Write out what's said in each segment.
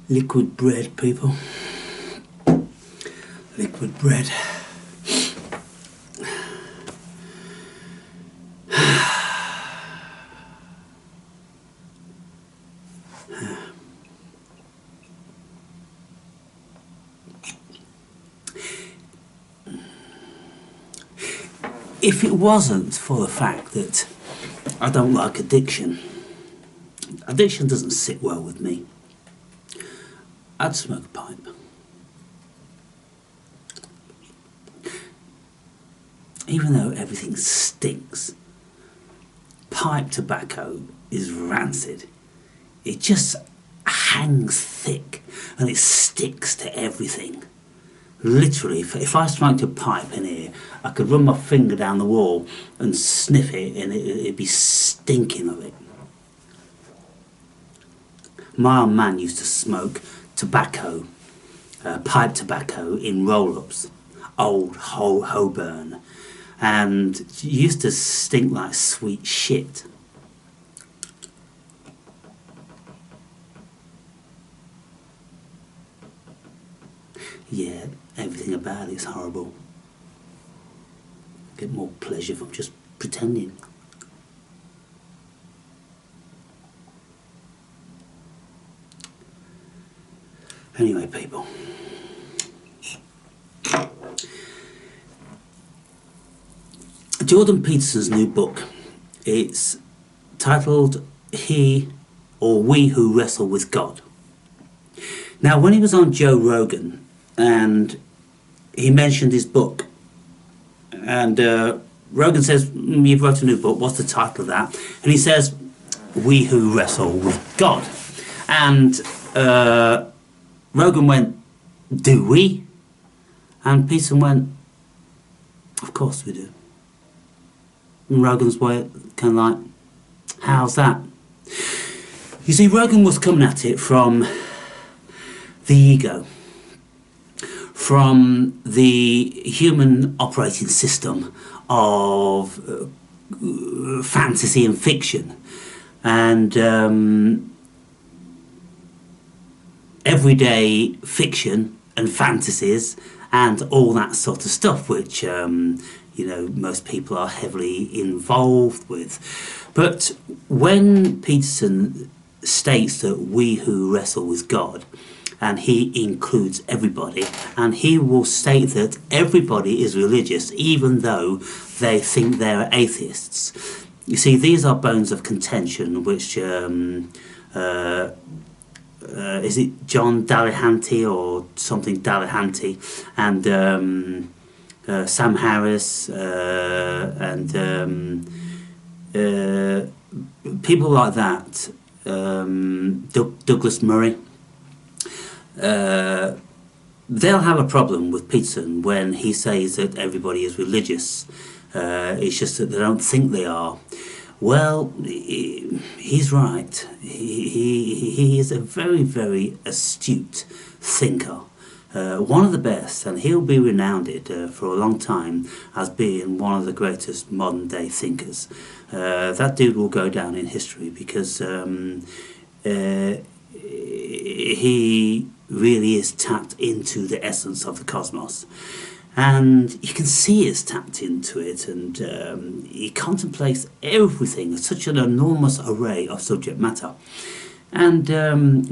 Liquid bread, people. Liquid bread. If it wasn't for the fact that I don't like addiction doesn't sit well with me, I'd smoke a pipe. Even though everything stinks, pipe tobacco is rancid. It just hangs thick and it sticks to everything. Literally, if I smoked a pipe in here, I could run my finger down the wall and sniff it and it'd be stinking of it. My old man used to smoke tobacco, pipe tobacco in roll-ups, old Holborn, and it used to stink like sweet shit. Yeah, everything about it's horrible. Get more pleasure from just pretending. Anyway, people. Jordan Peterson's new book, it's titled He or We Who Wrestle with God. Now, when he was on Joe Rogan and he mentioned his book, and Rogan says, you've wrote a new book, what's the title of that? And he says, We Who Wrestle with God. And Rogan went, do we? And Peterson went, of course we do. And Rogan's way, kind of like, how's that? You see, Rogan was coming at it from the ego, from the human operating system of fantasy and fiction, and everyday fiction and fantasies and all that sort of stuff, which you know, most people are heavily involved with. But when Peterson states that we who wrestle with God, and he includes everybody, and he will state that everybody is religious even though they think they're atheists. You see, these are bones of contention which is it John Dalihanty or something Dalihanty, and Sam Harris and people like that, Douglas Murray, they'll have a problem with Peterson when he says that everybody is religious. It's just that they don't think they are. Well, he's right. He is a very, very astute thinker. One of the best, and he'll be renowned for a long time as being one of the greatest modern day thinkers. That dude will go down in history because he really is tapped into the essence of the cosmos. And you can see he's tapped into it, and he contemplates everything, such an enormous array of subject matter. And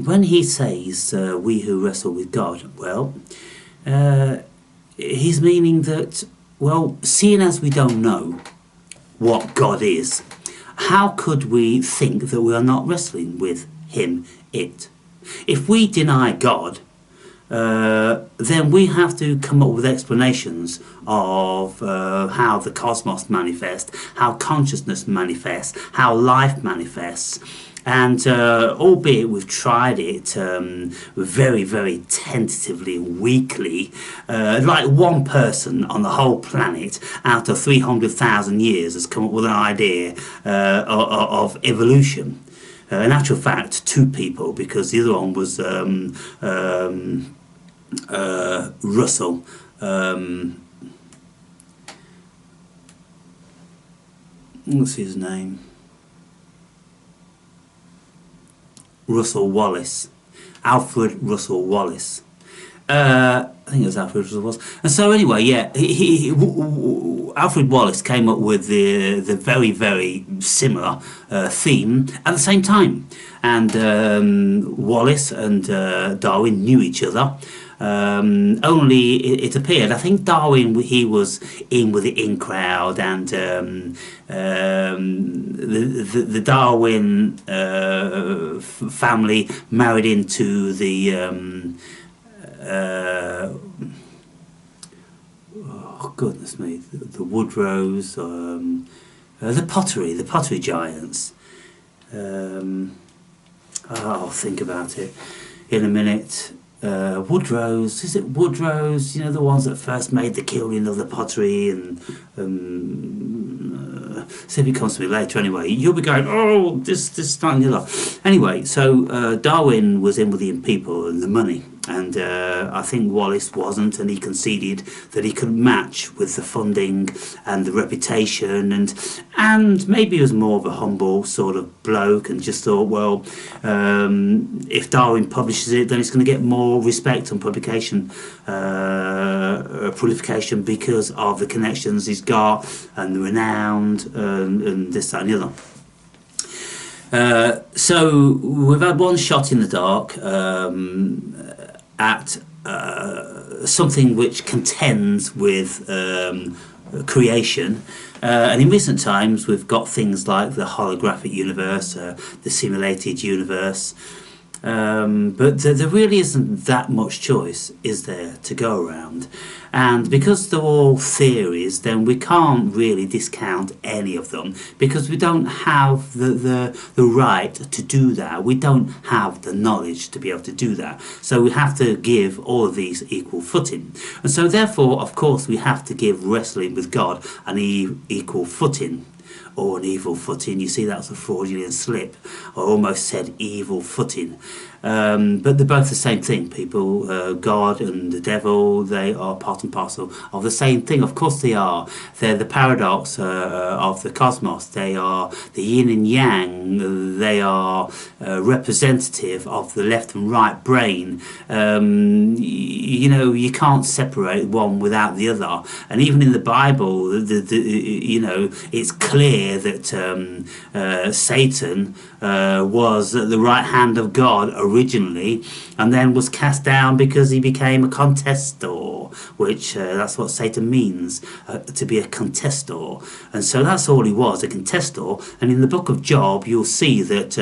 when he says, we who wrestle with God, well, he's meaning that, well, seeing as we don't know what God is, how could we think that we are not wrestling with him, it? If we deny God, then we have to come up with explanations of how the cosmos manifests, how consciousness manifests, how life manifests. And albeit we've tried it very, very tentatively, weakly, like one person on the whole planet out of 300,000 years has come up with an idea of evolution. In actual fact, two people, because the other one was Russell. What's his name? Russell Wallace. Alfred Russel Wallace. I think it was Alfred Russel Wallace. And so anyway, yeah, Alfred Wallace came up with the very, very similar theme at the same time. And Wallace and Darwin knew each other. Only it appeared, I think Darwin, he was in with the in crowd, and the Darwin family married into the oh goodness me, the Woodrows, the pottery giants. I'll think about it in a minute. Woodrows, is it Woodrows? You know, the ones that first made the kilning of the pottery, and see if it comes to me later. Anyway, you'll be going, oh, this, that, and the other. Anyway, so Darwin was in with the people and the money, and I think Wallace wasn't, and he conceded that he could match with the funding and the reputation, and maybe he was more of a humble sort of bloke, and just thought, well, if Darwin publishes it, then it's going to get more respect and publication prolification because of the connections he's got and the renowned and this, that, and the other. So we've had one shot in the dark at something which contends with creation, and in recent times we've got things like the holographic universe, the simulated universe, but there really isn't that much choice, is there, to go around. And because they're all theories, then we can't really discount any of them, because we don't have the right to do that. We don't have the knowledge to be able to do that. So we have to give all of these equal footing. And so therefore, of course, we have to give wrestling with God an equal footing. Or an evil footing. You see, that's a Freudian slip. I almost said evil footing. But they're both the same thing, people. God and the devil, they are part and parcel of the same thing. Of course they are. They're the paradox of the cosmos. They are the yin and yang. They are representative of the left and right brain. You know, you can't separate one without the other. And even in the Bible, you know, it's clear that Satan was at the right hand of God originally, and then was cast down because he became a contestor, which that's what Satan means, to be a contestor. And so that's all he was, a contestor. And in the book of Job, you'll see that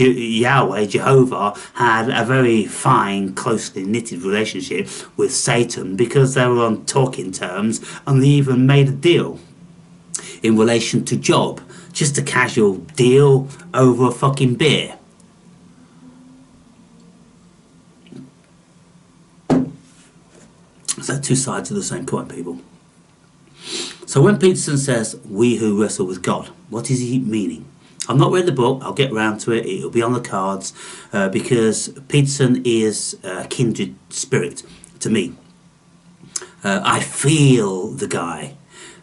Yahweh, Jehovah, had a very fine, closely knitted relationship with Satan, because they were on talking terms, and they even made a deal in relation to Job, just a casual deal over a fucking beer. So two sides of the same coin, people. So when Peterson says, we who wrestle with God, what is he meaning? I've not read the book, I'll get round to it, it'll be on the cards, because Peterson is a kindred spirit to me. I feel the guy.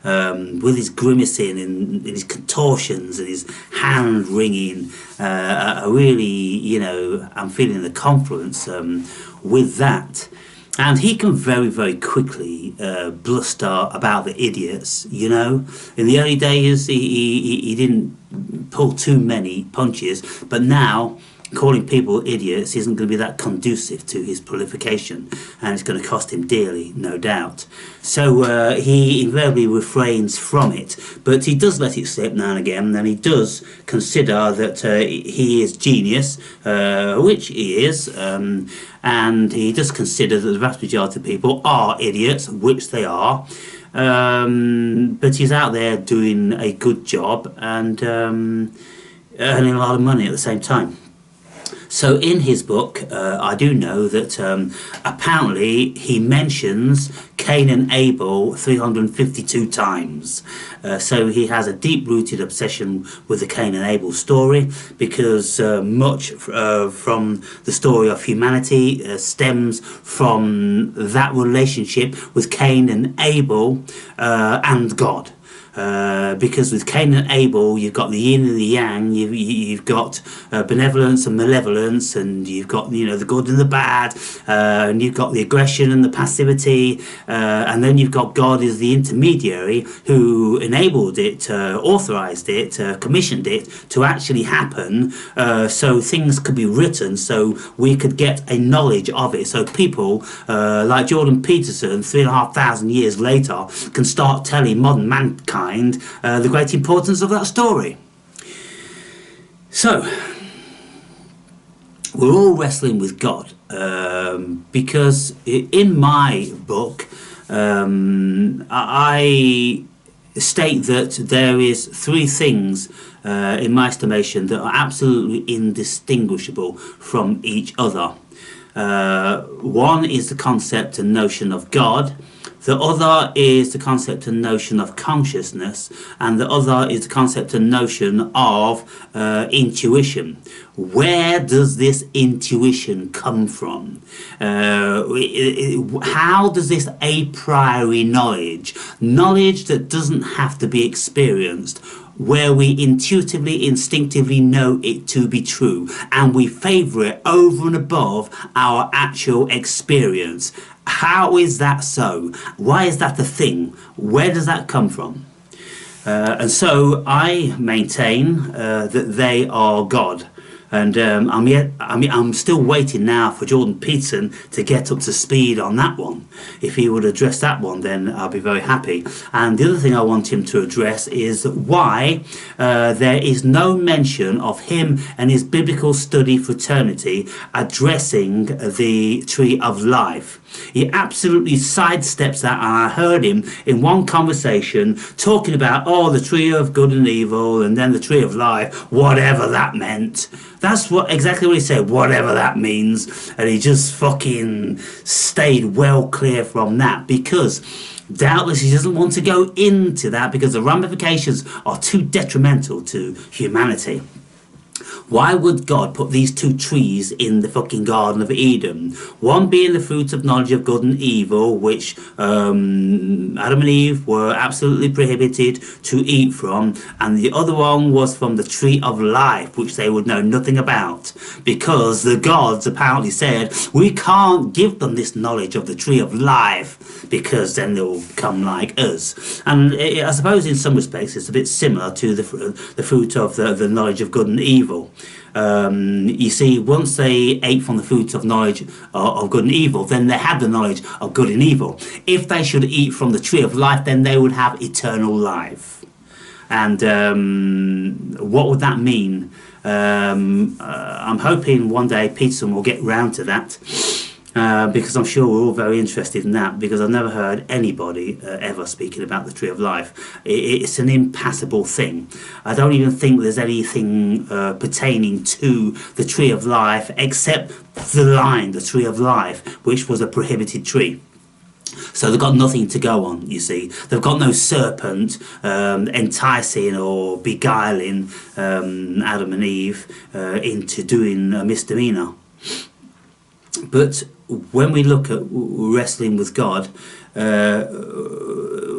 With his grimacing and his contortions and his hand wringing, really, you know, I'm feeling the confluence with that. And he can very, very quickly bluster about the idiots, you know. In the early days, he didn't pull too many punches, but now calling people idiots isn't going to be that conducive to his prolification, and it's going to cost him dearly, no doubt. So he invariably refrains from it, but he does let it slip now and again, and he does consider that he is genius, which he is, and he does consider that the vast majority of people are idiots, which they are, but he's out there doing a good job and earning a lot of money at the same time. So in his book, I do know that apparently he mentions Cain and Abel 352 times. So he has a deep-rooted obsession with the Cain and Abel story, because much from the story of humanity stems from that relationship with Cain and Abel and God. Because with Cain and Abel, you've got the yin and the yang. You've got benevolence and malevolence, and you've got the good and the bad, and you've got the aggression and the passivity, and then you've got God as the intermediary who enabled it, authorized it, commissioned it to actually happen, so things could be written, so we could get a knowledge of it. So people like Jordan Peterson, 3,500 years later, can start telling modern mankind the great importance of that story. So we're all wrestling with God, because in my book I state that there is three things in my estimation that are absolutely indistinguishable from each other. One is the concept and notion of God. The other is the concept and notion of consciousness, and the other is the concept and notion of intuition. Where does this intuition come from? How does this a priori knowledge that doesn't have to be experienced, where we intuitively, instinctively know it to be true, and we favour it over and above our actual experience? How is that so? Why is that a thing? Where does that come from? And so I maintain that they are God. And I'm still waiting now for Jordan Peterson to get up to speed on that one. If he would address that one, then I'll be very happy. And the other thing I want him to address is why there is no mention of him and his biblical study fraternity addressing the tree of life. He absolutely sidesteps that, and I heard him in one conversation talking about, the tree of good and evil, and then the tree of life, whatever that meant. That's exactly what he said, whatever that means, and he just fucking stayed well clear from that, because doubtless he doesn't want to go into that because the ramifications are too detrimental to humanity. Why would God put these two trees in the fucking Garden of Eden? One being the fruit of knowledge of good and evil, which Adam and Eve were absolutely prohibited to eat from, and the other one was from the tree of life, which they would know nothing about, because the gods apparently said, we can't give them this knowledge of the tree of life, because then they'll become like us. And I suppose in some respects it's a bit similar to the fruit of the knowledge of good and evil. You see, once they ate from the fruit of knowledge of good and evil, then they had the knowledge of good and evil. If they should eat from the tree of life, then they would have eternal life. And what would that mean? I'm hoping one day Peterson will get round to that, because I'm sure we're all very interested in that, because I've never heard anybody ever speaking about the tree of life. It's an impassable thing. I don't even think there's anything pertaining to the tree of life except the line, the tree of life, which was a prohibited tree. So they've got nothing to go on, you see. They've got no serpent enticing or beguiling Adam and Eve into doing a misdemeanor. But when we look at wrestling with God,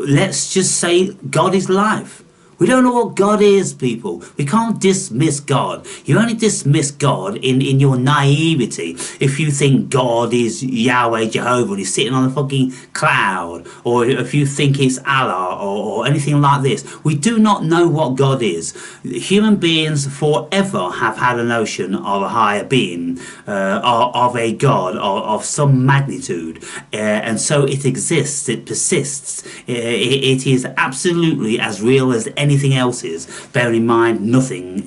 let's just say God is life. We don't know what God is, people. We can't dismiss God. You only dismiss God in your naivety if you think God is Yahweh Jehovah and he's sitting on a fucking cloud, or if you think it's Allah or anything like this. We do not know what God is. Human beings forever have had a notion of a higher being, of a God of some magnitude, and so it exists, it persists. It is absolutely as real as anything else is. Bearing in mind, nothing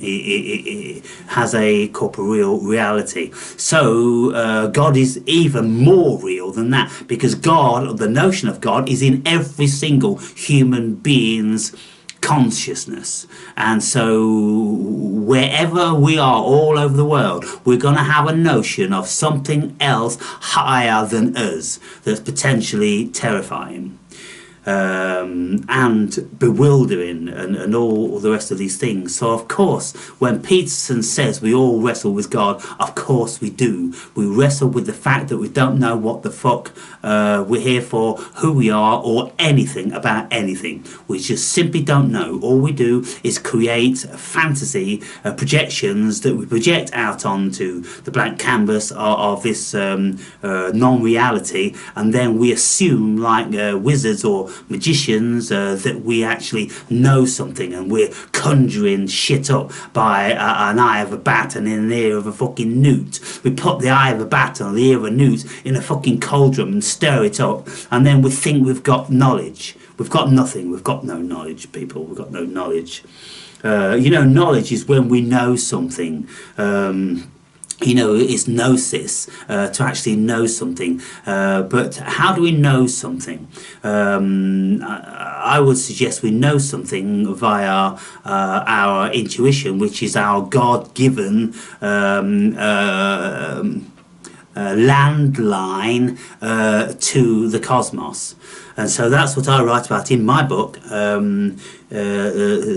has a corporeal reality. So God is even more real than that, because God, the notion of God, is in every single human being's consciousness. And so wherever we are all over the world, we're going to have a notion of something else higher than us that's potentially terrifying. and bewildering and all the rest of these things. So of course, when Peterson says we all wrestle with God, of course we do. We wrestle with the fact that we don't know what the fuck we're here for, who we are, or anything about anything. We just simply don't know. All we do is create a fantasy, projections that we project out onto the blank canvas of this non-reality, and then we assume, like wizards or magicians, that we actually know something, and we're conjuring shit up by an eye of a bat and in the ear of a fucking newt. We put the eye of a bat and the ear of a newt in a fucking cauldron and stir it up, and then we think we've got knowledge. We've got nothing. We've got no knowledge, people. We've got no knowledge. Knowledge is when we know something. It's gnosis, to actually know something. But how do we know something? I would suggest we know something via our intuition, which is our God-given landline to the cosmos. And so that's what I write about in my book,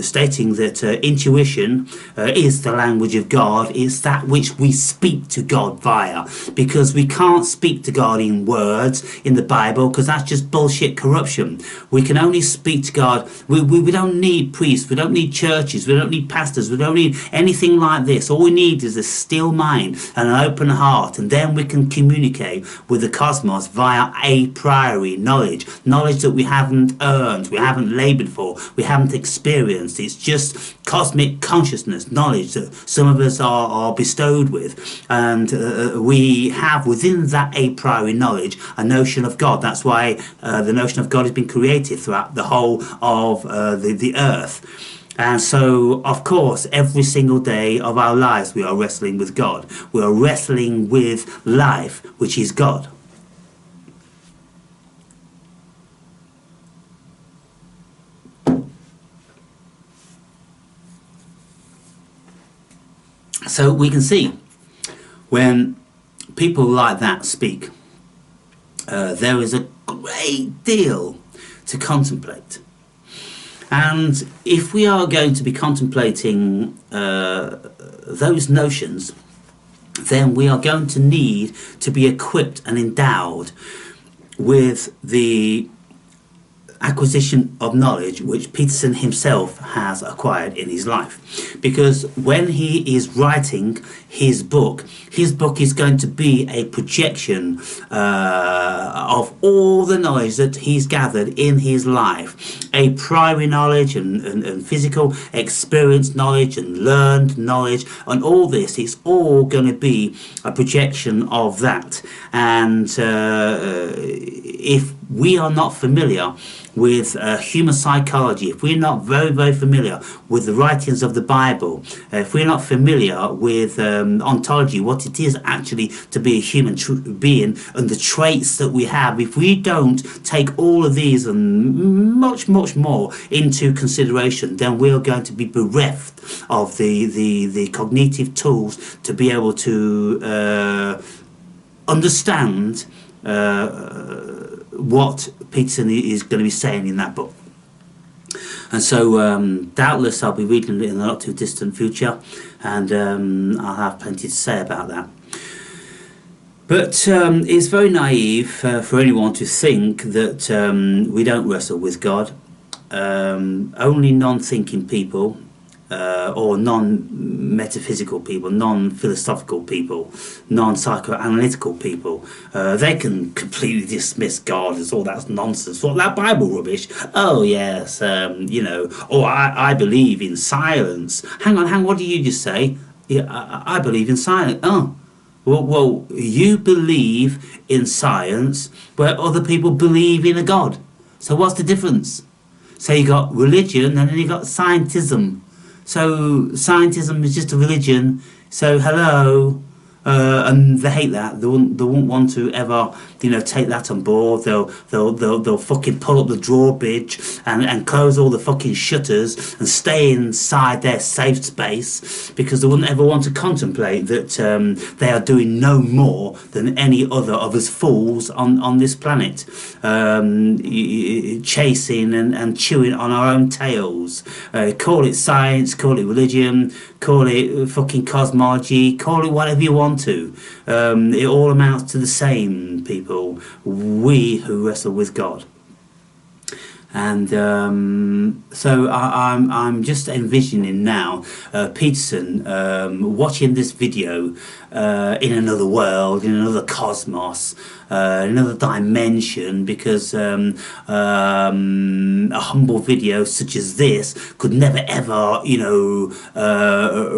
stating that intuition is the language of God. It's that which we speak to God via, because we can't speak to God in words in the Bible, because that's just bullshit corruption. We can only speak to God. We don't need priests, we don't need churches, we don't need pastors, we don't need anything like this. All we need is a still mind and an open heart, and then we can communicate with the cosmos via a priori knowledge that we haven't earned, we haven't laboured for, we haven't experienced. It's just cosmic consciousness knowledge that some of us are bestowed with, and we have within that a priori knowledge a notion of God. That's why the notion of God has been created throughout the whole of the earth. And so, of course, every single day of our lives we are wrestling with God. We are wrestling with life, which is God. So we can see when people like that speak, there is a great deal to contemplate. And if we are going to be contemplating those notions, then we are going to need to be equipped and endowed with the acquisition of knowledge which Peterson himself has acquired in his life. Because when he is writing his book is going to be a projection of all the knowledge that he's gathered in his life, a priori knowledge and physical experience knowledge and learned knowledge, and all this, it's all going to be a projection of that. And if we are not familiar with human psychology, if we're not very, very familiar with the writings of the Bible, if we're not familiar with ontology, what it is actually to be a human being, and the traits that we have, if we don't take all of these and much, much more into consideration, then we're going to be bereft of the cognitive tools to be able to understand what Peterson is going to be saying in that book. And so doubtless I'll be reading it in the not too distant future, and I'll have plenty to say about that. But it's very naive for anyone to think that we don't wrestle with God. Only non-thinking people, or non-metaphysical people, non-philosophical people, non-psychoanalytical people, they can completely dismiss God as all that's nonsense, all that Bible rubbish. Oh yes, or I believe in silence. Hang on, what did you just say? Yeah, I believe in silence. Oh, well, you believe in science where other people believe in a God. So what's the difference? So you got religion and then you got scientism. So scientism is just a religion. So hello, And they hate that. They won't want to ever, take that on board. They'll fucking pull up the drawbridge and close all the fucking shutters and stay inside their safe space, because they wouldn't ever want to contemplate that they are doing no more than any other of us fools on this planet, chasing and chewing on our own tails. Call it science, call it religion, call it fucking cosmology, call it whatever you want to. It all amounts to the same, people. We who wrestle with God. And so I'm just envisioning now Peterson watching this video in another world, in another cosmos, another dimension, because a humble video such as this could never ever,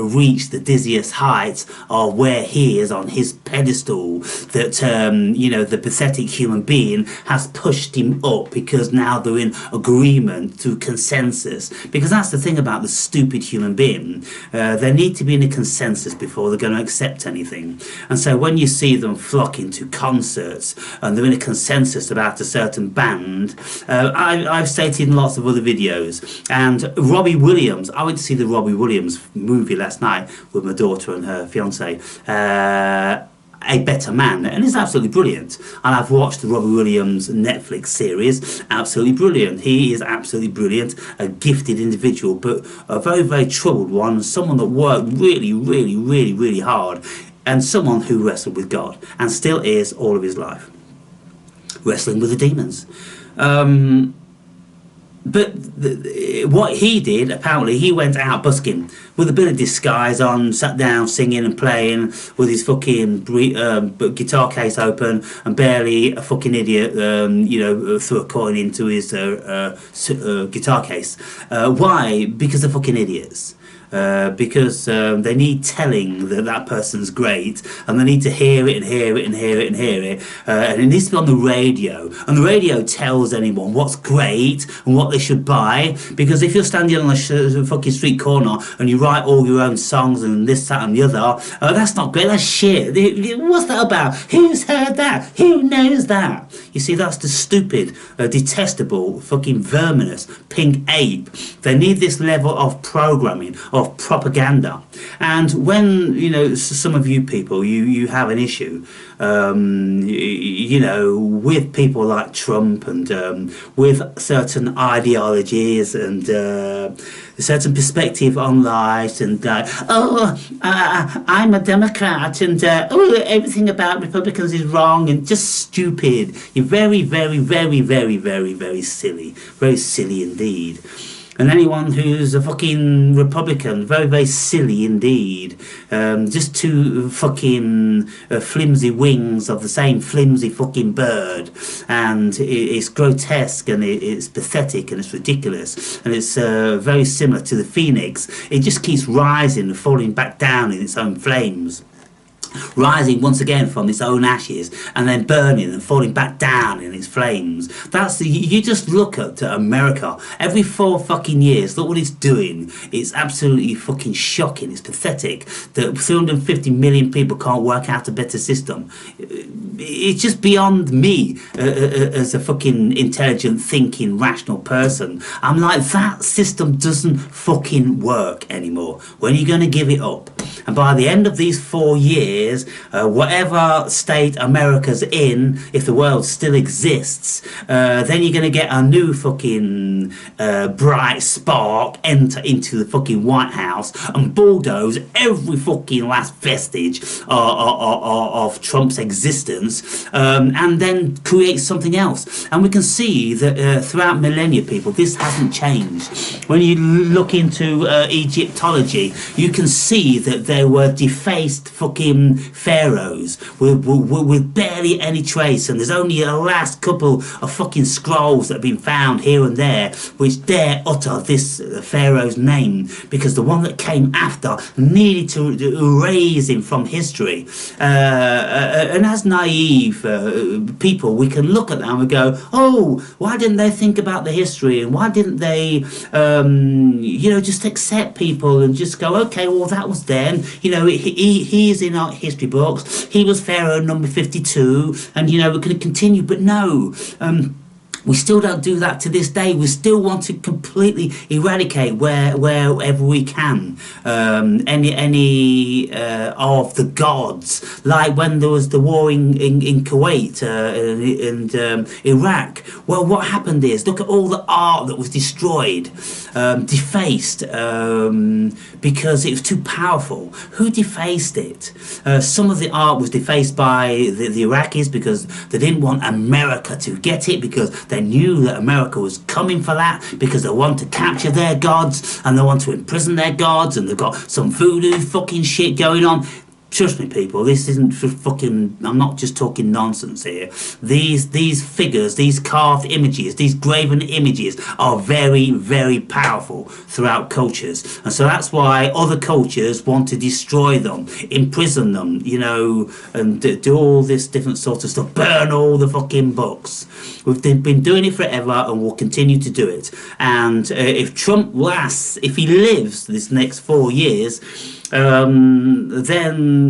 reach the dizziest heights of where he is on his pedestal, that the pathetic human being has pushed him up, because now they're in agreement to consensus. Because that's the thing about the stupid human being, they need to be in a consensus before they're going to accept anything. And so when you see them flocking to concerts and they're in a consensus about a certain band, I've stated in lots of other videos, and Robbie Williams, I went to see the Robbie Williams movie last night with my daughter and her fiance, A Better Man, and it's absolutely brilliant. And I've watched the Robbie Williams Netflix series, absolutely brilliant. He is absolutely brilliant, a gifted individual, but a very, very troubled one, someone that worked really, really, really, really hard, and someone who wrestled with God, and still is all of his life, wrestling with the demons. But what he did, apparently, he went out busking with a bit of disguise on, sat down singing and playing with his fucking guitar case open, and barely a fucking idiot, threw a coin into his guitar case. Why? Because they're fucking idiots. Because they need telling that that person's great, and they need to hear it and hear it and hear it and hear it, and it needs to be on the radio, and the radio tells anyone what's great and what they should buy. Because if you're standing on a fucking street corner and you write all your own songs and this, that and the other, that's not great, that's shit. What's that about? Who's heard that? Who knows that? You see, that's the stupid, detestable, fucking verminous pink ape. They need this level of programming, of propaganda. And when some of you people, you have an issue with people like Trump, and with certain ideologies and a certain perspective on life, and I'm a Democrat, and everything about Republicans is wrong and just stupid. You're very, very, very, very, very, very silly indeed. And anyone who's a fucking Republican, very, very silly indeed. Just two fucking flimsy wings of the same flimsy fucking bird. And it's grotesque, and it's pathetic, and it's ridiculous. And it's very similar to the phoenix. It just keeps rising and falling back down in its own flames, rising once again from its own ashes, and then burning and falling back down in its flames. You just look at America every 4 fucking years, look what it's doing. It's absolutely fucking shocking. It's pathetic that 350 million people can't work out a better system. It's just beyond me as a fucking intelligent, thinking, rational person. I'm like, that system doesn't fucking work anymore. When are you going to give it up? And by the end of these 4 years, whatever state America's in, if the world still exists, then you're going to get a new fucking bright spark enter into the fucking White House and bulldoze every fucking last vestige of Trump's existence, and then create something else. And we can see that throughout millennia, people, this hasn't changed. When you look into Egyptology, you can see that there were defaced fucking pharaohs with barely any trace, and there's only a last couple of fucking scrolls that have been found here and there which dare utter this pharaoh's name, because the one that came after needed to erase him from history. And as naive people, we can look at that and we go, oh, why didn't they think about the history, and why didn't they just accept people and just go, okay, well, that was then, you know, he is in our history books. He was Pharaoh number 52, and you know, we're going to continue. But no, we still don't do that to this day. We still want to completely eradicate wherever we can any of the gods. Like when there was the war in Kuwait and Iraq. Well, what happened is, look at all the art that was destroyed, defaced, because it was too powerful. Who defaced it? Some of the art was defaced by the Iraqis because they didn't want America to get it, because they knew that America was coming for that, because they want to capture their gods and they want to imprison their gods, and they've got some voodoo fucking shit going on. Trust me, people, this isn't for fucking... I'm not just talking nonsense here. These figures, these carved images, these graven images are very, very powerful throughout cultures. And so that's why other cultures want to destroy them, imprison them, you know, and do all this different sort of stuff. Burn all the fucking books. We've been doing it forever and we'll continue to do it. And if Trump lasts, if he lives this next 4 years... then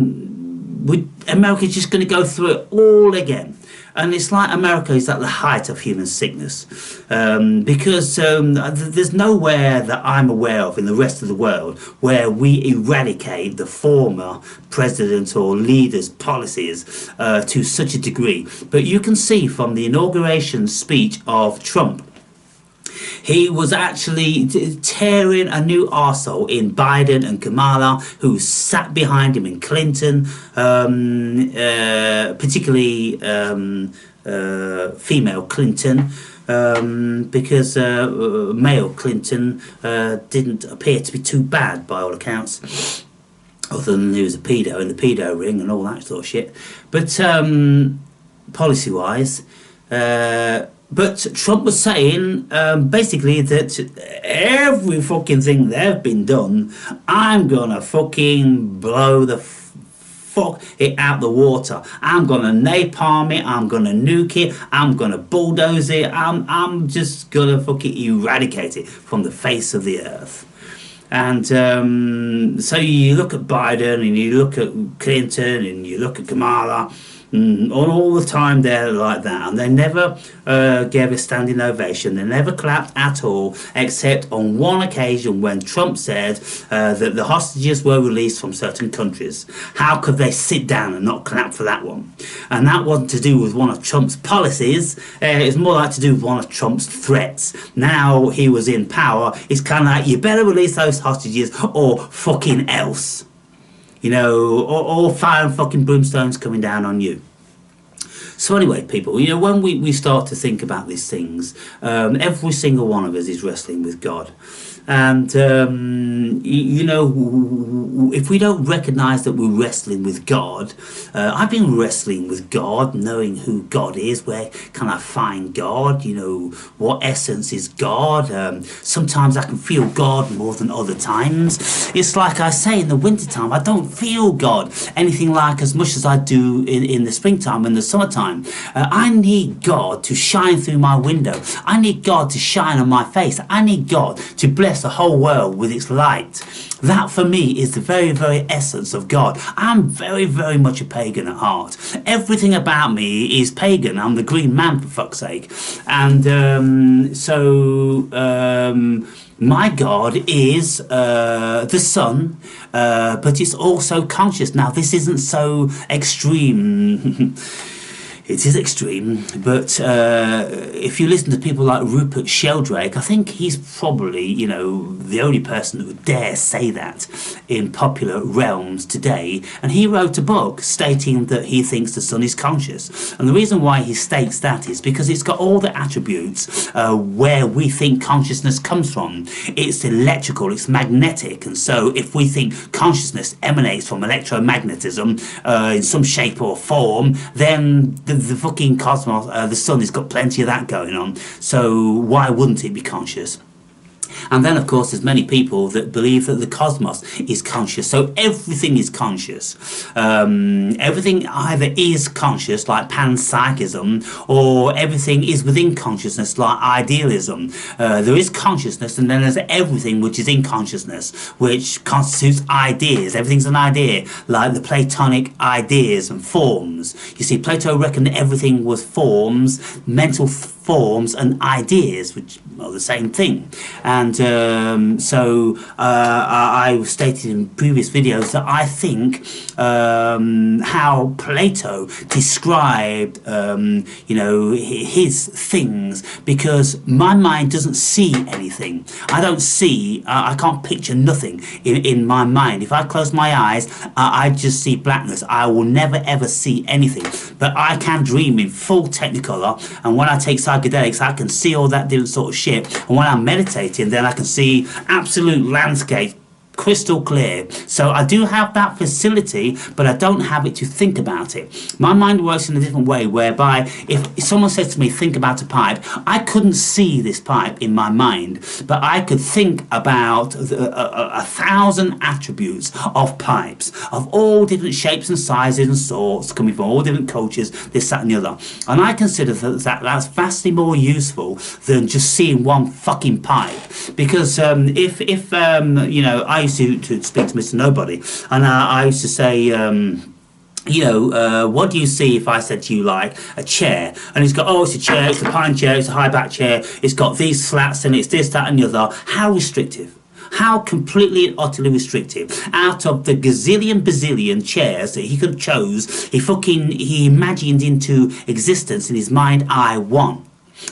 America's just going to go through it all again. And it's like America is at the height of human sickness, because there's nowhere that I'm aware of in the rest of the world where we eradicate the former president or leader's policies to such a degree. But you can see from the inauguration speech of Trump, he was actually tearing a new arsehole in Biden and Kamala, who sat behind him in Clinton, particularly female Clinton, because male Clinton didn't appear to be too bad by all accounts, other than he was a pedo in the pedo ring and all that sort of shit. But policy-wise... But Trump was saying, basically, that every fucking thing they've been done, I'm gonna fucking blow the fuck it out the water. I'm gonna napalm it, I'm gonna nuke it, I'm gonna bulldoze it, I'm just gonna fucking eradicate it from the face of the earth. And so you look at Biden, and you look at Clinton, and you look at Kamala, all the time they're like that, and they never gave a standing ovation. They never clapped at all, except on one occasion when Trump said that the hostages were released from certain countries. How could they sit down and not clap for that one? And that wasn't to do with one of Trump's policies. It's more like to do with one of Trump's threats. Now he was in power, it's kind of like, you better release those hostages or fucking else. You know, or fire and fucking brimstones coming down on you. So anyway, people, you know, when we start to think about these things, every single one of us is wrestling with God. And, you know, if we don't recognise that we're wrestling with God, I've been wrestling with God, knowing who God is, where can I find God, you know, what essence is God. Sometimes I can feel God more than other times. It's like I say, in the wintertime, I don't feel God anything like as much as I do in the springtime and the summertime. I need God to shine through my window. I need God to shine on my face. I need God to bless the whole world with its light. That for me is the very, very essence of God. I'm very, very much a pagan at heart. Everything about me is pagan. I'm the green man, for fuck's sake. And my God is the sun, but it's also conscious. Now, this isn't so extreme. It is extreme, but if you listen to people like Rupert Sheldrake, I think he's probably, you know, the only person that would dare say that in popular realms today. And he wrote a book stating that he thinks the sun is conscious. And the reason why he states that is because it's got all the attributes where we think consciousness comes from. It's electrical, it's magnetic, and so if we think consciousness emanates from electromagnetism in some shape or form, then the fucking cosmos, the sun, has got plenty of that going on. So why wouldn't it be conscious? And then, of course, there's many people that believe that the cosmos is conscious. So everything is conscious. Everything either is conscious, like panpsychism, or everything is within consciousness, like idealism. There is consciousness, and then there's everything which is in consciousness, which constitutes ideas. Everything's an idea, like the Platonic ideas and forms. You see, Plato reckoned everything was forms, mental forms and ideas, which are the same thing. And I stated in previous videos that I think how Plato described his things, because my mind doesn't see anything. I don't see, I can't picture nothing in my mind. If I close my eyes, I just see blackness. I will never ever see anything, but I can dream in full technicolor, and when I take psychedelics I can see all that different sort of shit, and when I'm meditating then I can see absolute landscape crystal clear. So I do have that facility, but I don't have it to think about it. My mind works in a different way, whereby if someone says to me, think about a pipe, I couldn't see this pipe in my mind, but I could think about 1,000 attributes of pipes, of all different shapes and sizes and sorts, coming from all different cultures, this, that and the other. And I consider that's vastly more useful than just seeing one fucking pipe. Because if I used to speak to Mr. Nobody, and I used to say, what do you see if I said to you, like, a chair? And he's got, oh, it's a chair, it's a pine chair, it's a high back chair, it's got these slats and it's this, that and the other. How restrictive? How completely and utterly restrictive. Out of the bazillion chairs that he could have chose, he imagined into existence in his mind, I won.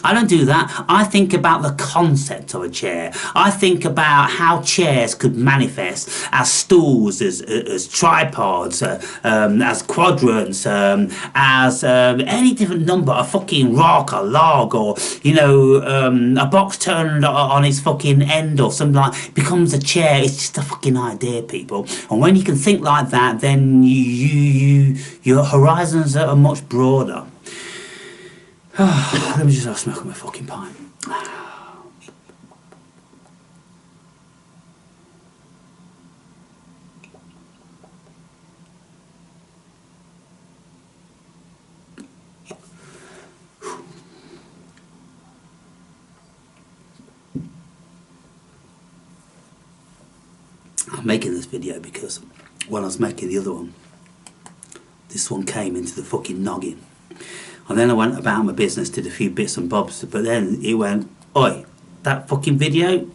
I don't do that. I think about the concept of a chair. I think about how chairs could manifest as stools, as tripods, as quadrants, as any different number, a fucking rock, a log, or a box turned on its fucking end or something like that. It becomes a chair. It's just a fucking idea, people. And when you can think like that, then your horizons are much broader. Let me just have a smoke on my fucking pipe. I'm making this video because when I was making the other one, this one came into the fucking noggin. And then I went about my business, did a few bits and bobs, but then it went, oi, that fucking video,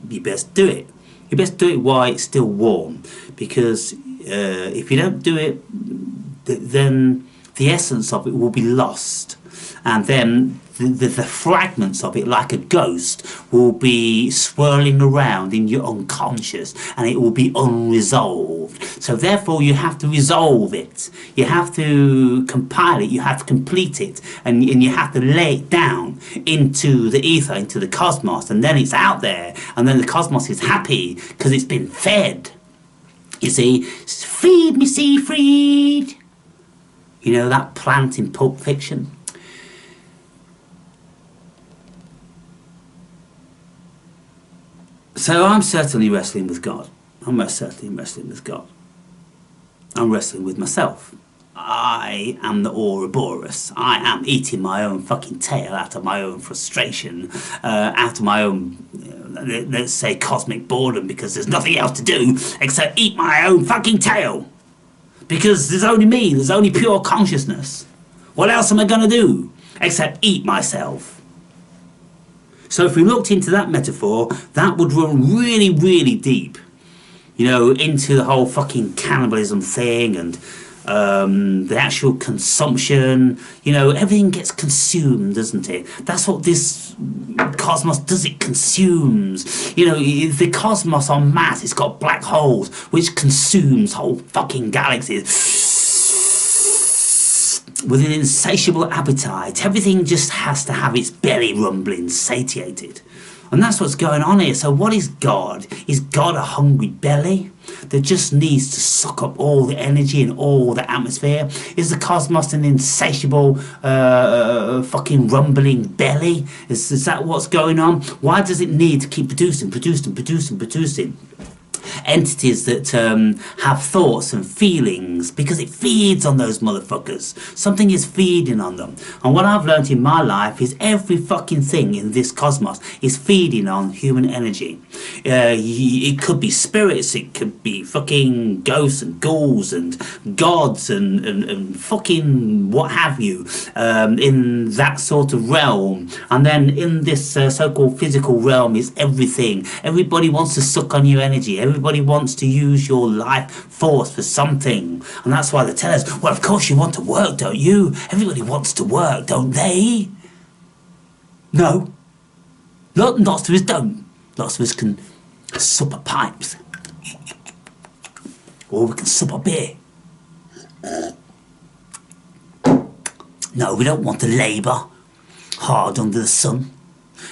you best do it. You best do it while it's still warm, because if you don't do it, then the essence of it will be lost. And then the fragments of it, like a ghost, will be swirling around in your unconscious, and it will be unresolved. So therefore you have to resolve it. You have to compile it, you have to complete it, and you have to lay it down into the ether, into the cosmos, and then it's out there, and then the cosmos is happy because it's been fed. You see, feed me Siegfried. You know that plant in Pulp Fiction? So I'm certainly wrestling with God. I'm certainly wrestling with God. I'm wrestling with myself. I am the Ouroboros. I am eating my own fucking tail out of my own frustration, out of my own, let's say, cosmic boredom, because there's nothing else to do except eat my own fucking tail. Because there's only me, there's only pure consciousness. What else am I going to do except eat myself? So if we looked into that metaphor, that would run really, really deep, into the whole fucking cannibalism thing, and the actual consumption. Everything gets consumed, doesn't it? That's what this cosmos does. It consumes. The cosmos en masse, it's got black holes which consumes whole fucking galaxies with an insatiable appetite. Everything just has to have its belly rumbling satiated. And that's what's going on here. So what is God? Is God a hungry belly? that just needs to suck up all the energy and all the atmosphere? Is the cosmos an insatiable fucking rumbling belly? Is that what's going on? Why does it need to keep producing entities that have thoughts and feelings? Because it feeds on those motherfuckers. Something is feeding on them. And what I've learned in my life is every fucking thing in this cosmos is feeding on human energy. It could be spirits, it could be fucking ghosts and ghouls and gods and fucking what have you, in that sort of realm. And then in this so-called physical realm is everything. Everybody wants to suck on your energy. Everybody wants to use your life force for something. And that's why they tell us, well, of course you want to work, don't you? Everybody wants to work, don't they? No. Lots of us don't. Lots of us can sup a pipes. Or we can sup a beer. No, we don't want to labour hard under the sun.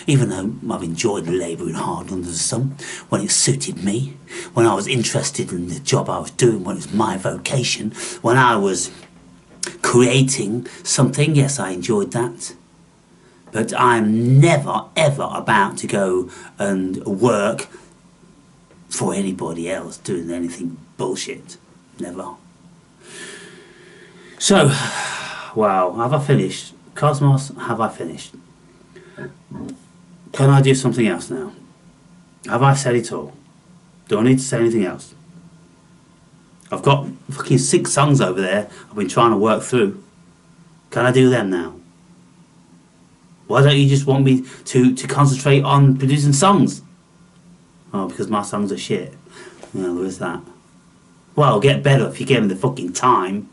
Even though I've enjoyed labouring hard under the sun when it suited me, when I was interested in the job I was doing, when it was my vocation, when I was creating something, yes, I enjoyed that. But I'm never, ever about to go and work for anybody else doing anything bullshit. Never. So, wow, have I finished? Cosmos, have I finished? Can I do something else now? Have I said it all? Do I need to say anything else? I've got fucking 6 songs over there I've been trying to work through. Can I do them now? Why don't you just want me to concentrate on producing songs? Oh, because my songs are shit. Well, there is that. Well, I'll get better if you give me the fucking time.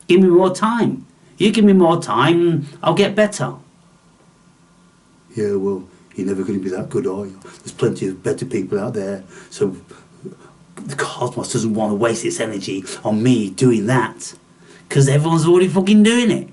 Give me more time. You give me more time, I'll get better. Yeah, well, you're never going to be that good, are you? There's plenty of better people out there. So the cosmos doesn't want to waste its energy on me doing that. Because everyone's already fucking doing it.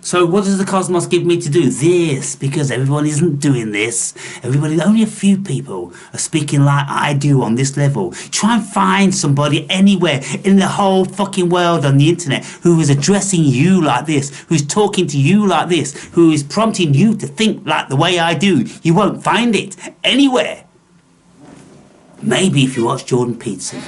So what does the cosmos give me to do? This, because everyone isn't doing this. Everybody, only a few people are speaking like I do on this level. Try and find somebody anywhere in the whole fucking world on the internet who is addressing you like this, who's talking to you like this, who is prompting you to think like the way I do. You won't find it anywhere. Maybe if you watch Jordan Peterson.